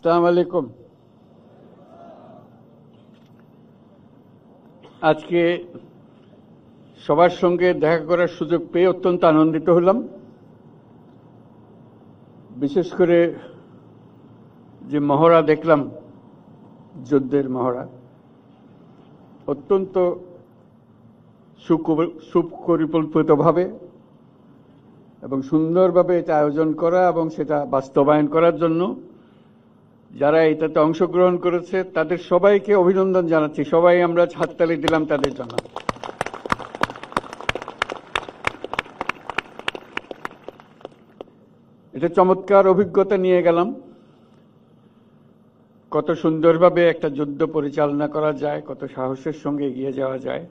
আসসালামু আলাইকুম। আজকে সবার সঙ্গে দেখা করার সুযোগ পেয়ে অত্যন্ত আনন্দিত হলাম। বিশেষ করে যে মহড়া দেখলাম, যুদ্ধের মহড়া, অত্যন্ত সুপরিকল্পিতভাবে এবং সুন্দরভাবে এটা আয়োজন করা এবং সেটা বাস্তবায়ন করার জন্য যারা এটাতে অংশগ্রহণ করেছে তাদের সবাইকে অভিনন্দন জানাচ্ছি। সবাই আমরা হাততালি দিলাম তাদের জন্য। এটা চমৎকার অভিজ্ঞতা নিয়ে গেলাম, কত সুন্দরভাবে একটা যুদ্ধ পরিচালনা করা যায়, কত সাহসের সঙ্গে এগিয়ে যাওয়া যায়।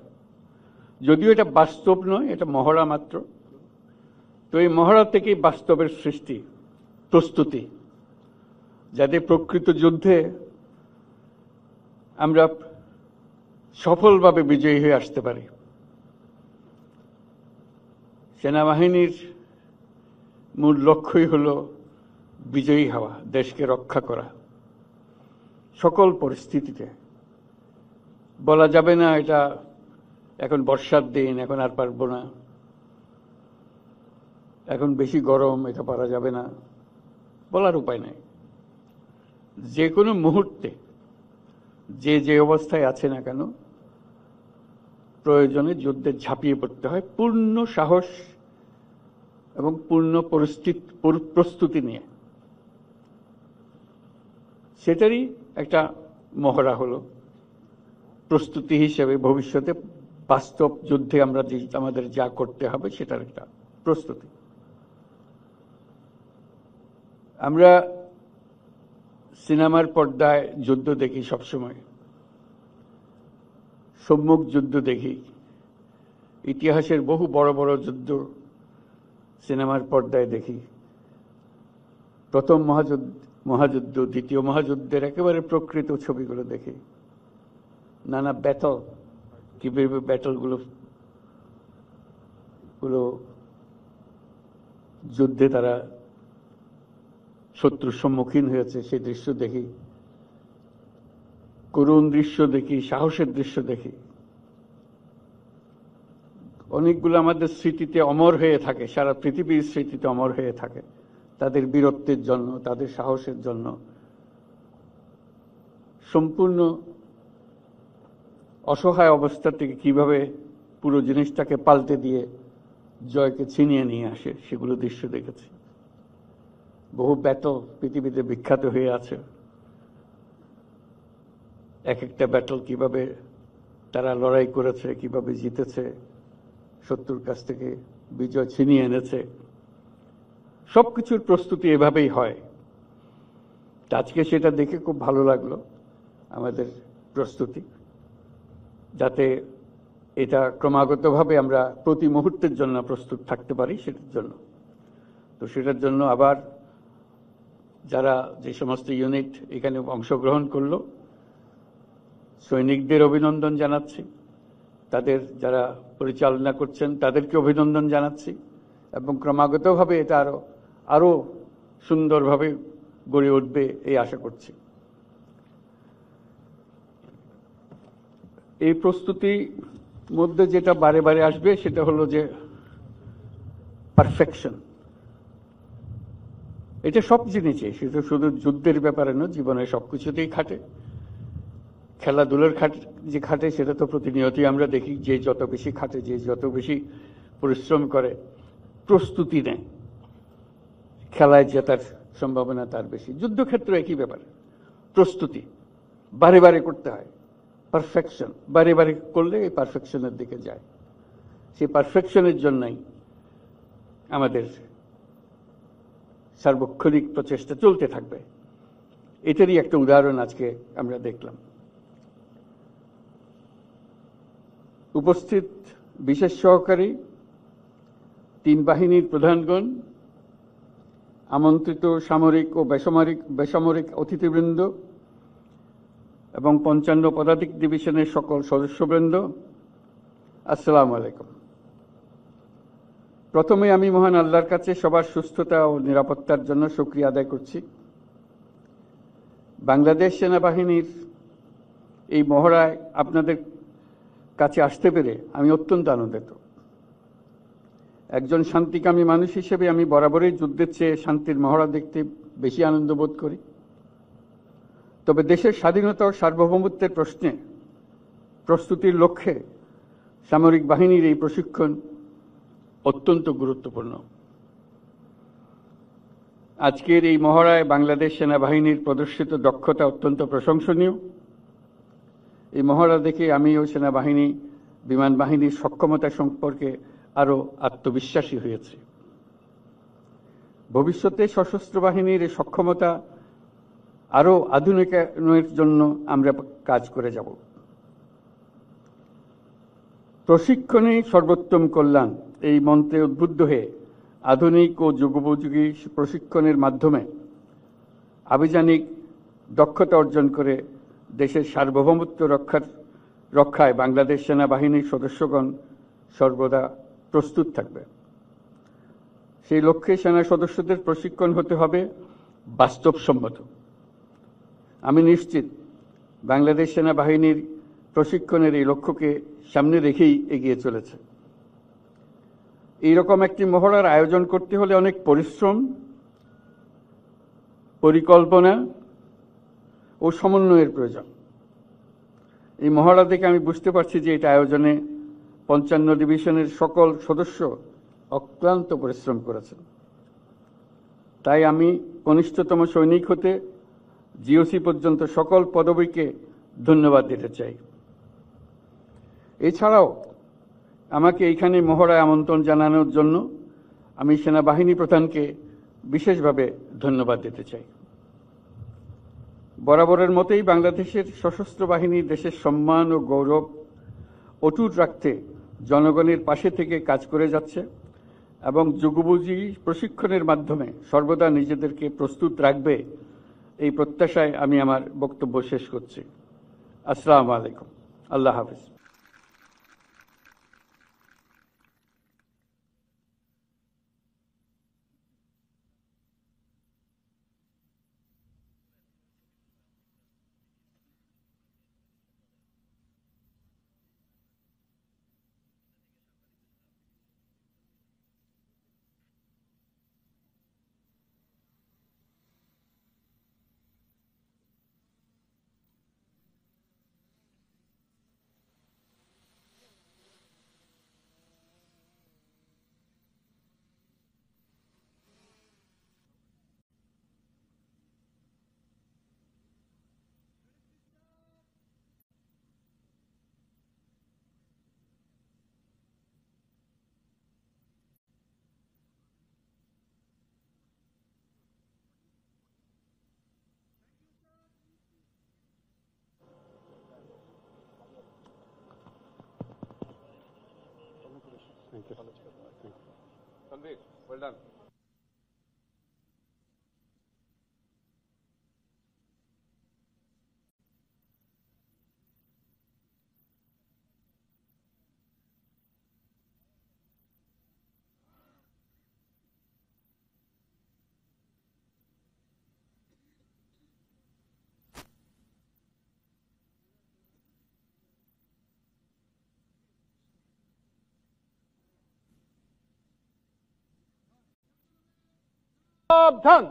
যদিও এটা বাস্তব নয়, এটা মহড়া মাত্র। তো এই মহড়া থেকেই বাস্তবের সৃষ্টি, প্রস্তুতি, যাতে প্রকৃত যুদ্ধে আমরা সফলভাবে বিজয়ী হয়ে আসতে পারি। সেনাবাহিনীর মূল লক্ষ্যই হলো বিজয়ী হওয়া, দেশকে রক্ষা করা সকল পরিস্থিতিতে। বলা যাবে না এটা এখন বর্ষার দিন, এখন আর পারবো না, এখন বেশি গরম, এটা পারা যাবে না, বলার উপায় নাই। যে কোনো মুহূর্তে যে যে অবস্থায় আছে না কেন, প্রয়োজনে যুদ্ধে ঝাঁপিয়ে পড়তে হয় পূর্ণ সাহস এবং পূর্ণ প্রস্তুতি নিয়ে। সেটারই একটা মহড়া হলো প্রস্তুতি হিসেবে ভবিষ্যতে বাস্তব যুদ্ধে আমরা আমাদের যা করতে হবে সেটার একটা প্রস্তুতি। আমরা সিনেমার পর্দায় যুদ্ধ দেখি সবসময়, সম্মুখ যুদ্ধ দেখি, ইতিহাসের বহু বড় বড় যুদ্ধ সিনেমার পর্দায় দেখি। প্রথম মহাযুদ্ধ, দ্বিতীয় মহাযুদ্ধের একেবারে প্রকৃত ছবিগুলো দেখি। নানা ব্যাটল, কিভাবে ব্যাটলগুলো যুদ্ধে তারা শত্রুর সম্মুখীন হয়েছে সেই দৃশ্য দেখি, করুণ দৃশ্য দেখি, সাহসের দৃশ্য দেখি। অনেকগুলো আমাদের স্মৃতিতে অমর হয়ে থাকে, সারা পৃথিবীর স্মৃতিতে অমর হয়ে থাকে, তাদের বীরত্বের জন্য, তাদের সাহসের জন্য। সম্পূর্ণ অসহায় অবস্থা থেকে কিভাবে পুরো জিনিসটাকে পাল্টে দিয়ে জয়কে ছিনিয়ে নিয়ে আসে, সেগুলো দৃশ্য দেখেছি। বহু ব্যাটল পৃথিবীতে বিখ্যাত হয়ে আছে। এক একটা ব্যাটল কিভাবে তারা লড়াই করেছে, কিভাবে জিতেছে, শত্রুর কাছ থেকে বিজয় ছিনিয়ে এনেছে। সবকিছুর প্রস্তুতি এভাবেই হয়। আজকে সেটা দেখে খুব ভালো লাগলো, আমাদের প্রস্তুতি, যাতে এটা ক্রমাগতভাবে আমরা প্রতি মুহূর্তের জন্য প্রস্তুত থাকতে পারি সেটার জন্য। তো সেটার জন্য আবার যারা যে সমস্ত ইউনিট এখানে অংশগ্রহণ করলো, সৈনিকদের অভিনন্দন জানাচ্ছি, তাদের যারা পরিচালনা করছেন তাদেরকে অভিনন্দন জানাচ্ছি, এবং ক্রমাগতভাবে এটা আরো সুন্দরভাবে গড়ে উঠবে এই আশা করছি। এই প্রস্তুতির মধ্যে যেটা বারে বারে আসবে সেটা হলো যে পারফেকশন। এটা সব জিনিসে, সেটা শুধু যুদ্ধের ব্যাপারে নয়, জীবনের সবকিছুতেই খাটে। খেলাধুলার যে খাটে সেটা তো প্রতিনিয়তই আমরা দেখি, যে যত বেশি খাটে, যে যত বেশি পরিশ্রম করে, প্রস্তুতি নেয়, খেলায় জেতার সম্ভাবনা তার বেশি। যুদ্ধক্ষেত্র একই ব্যাপার, প্রস্তুতি বারে বারে করতে হয়। পারফেকশন বারে বারে করলে এই পারফেকশনের দিকে যায়। সেই পারফেকশনের জন্যই আমাদের সার্বক্ষণিক প্রচেষ্টা চলতে থাকবে। এটারই একটা উদাহরণ আজকে আমরা দেখলাম। উপস্থিত বিশেষ সহকারী, 3 বাহিনীর প্রধানগণ, আমন্ত্রিত সামরিক ও বেসামরিক অতিথিবৃন্দ এবং 55 পদাতিক ডিভিশনের সকল সদস্যবৃন্দ, আসসালামু আলাইকুম। প্রথমে আমি মহান আল্লাহর কাছে সবার সুস্থতা ও নিরাপত্তার জন্য শুকরিয়া আদায় করছি। বাংলাদেশ সেনাবাহিনীর এই মহড়ায় আপনাদের কাছে আসতে পেরে আমি অত্যন্ত আনন্দিত। একজন শান্তিকামী মানুষ হিসেবে আমি বরাবরই যুদ্ধের চেয়ে শান্তির মহড়া দেখতে বেশি আনন্দ বোধ করি। তবে দেশের স্বাধীনতা ও সার্বভৌমত্বের প্রশ্নে প্রস্তুতির লক্ষ্যে সামরিক বাহিনীর এই প্রশিক্ষণ অত্যন্ত গুরুত্বপূর্ণ। আজকের এই মহড়ায় বাংলাদেশ সেনাবাহিনীর প্রদর্শিত দক্ষতা অত্যন্ত প্রশংসনীয়। এই মহড়া দেখে আমি ও সেনাবাহিনী বিমান বাহিনীর সক্ষমতা সম্পর্কে আরও আত্মবিশ্বাসী হয়েছি। ভবিষ্যতে সশস্ত্র বাহিনীর এই সক্ষমতা আরও আধুনিকায়নের জন্য আমরা কাজ করে যাব। প্রশিক্ষণে সর্বোত্তম কল্যাণ এই মন্ত্রে উদ্বুদ্ধ হয়ে আধুনিক ও যুগোপযোগী প্রশিক্ষণের মাধ্যমে আভিযানিক দক্ষতা অর্জন করে দেশের সার্বভৌমত্ব রক্ষায় বাংলাদেশ সেনাবাহিনীর সদস্যগণ সর্বদা প্রস্তুত থাকবে। সেই লক্ষ্যে সেনা সদস্যদের প্রশিক্ষণ হতে হবে বাস্তবসম্মত। আমি নিশ্চিত বাংলাদেশ সেনাবাহিনীর প্রশিক্ষণের এই লক্ষ্যকে সামনে রেখেই এগিয়ে চলেছে। এইরকম একটি মহড়ার আয়োজন করতে হলে অনেক পরিশ্রম, পরিকল্পনা ও সমন্বয়ের প্রয়োজন। এই মহড়া থেকে আমি বুঝতে পারছি যে এটা আয়োজনে ৫৫ ডিভিশনের সকল সদস্য অক্লান্ত পরিশ্রম করেছেন। তাই আমি কনিষ্ঠতম সৈনিক হতে জিওসি পর্যন্ত সকল পদবীকে ধন্যবাদ দিতে চাই। এছাড়াও আমাকে এইখানে মহড়ায় আমন্ত্রণ জানানোর জন্য আমি সেনাবাহিনী প্রধানকে বিশেষভাবে ধন্যবাদ দিতে চাই। বরাবরের মতোই বাংলাদেশের সশস্ত্র বাহিনী দেশের সম্মান ও গৌরব অটুট রাখতে জনগণের পাশে থেকে কাজ করে যাচ্ছে এবং যুগোপযোগী প্রশিক্ষণের মাধ্যমে সর্বদা নিজেদেরকে প্রস্তুত রাখবে, এই প্রত্যাশায় আমি আমার বক্তব্য শেষ করছি। আসসালামু আলাইকুম। আল্লাহ হাফিজ। Thank you. Tanvir, well done. সাবধান।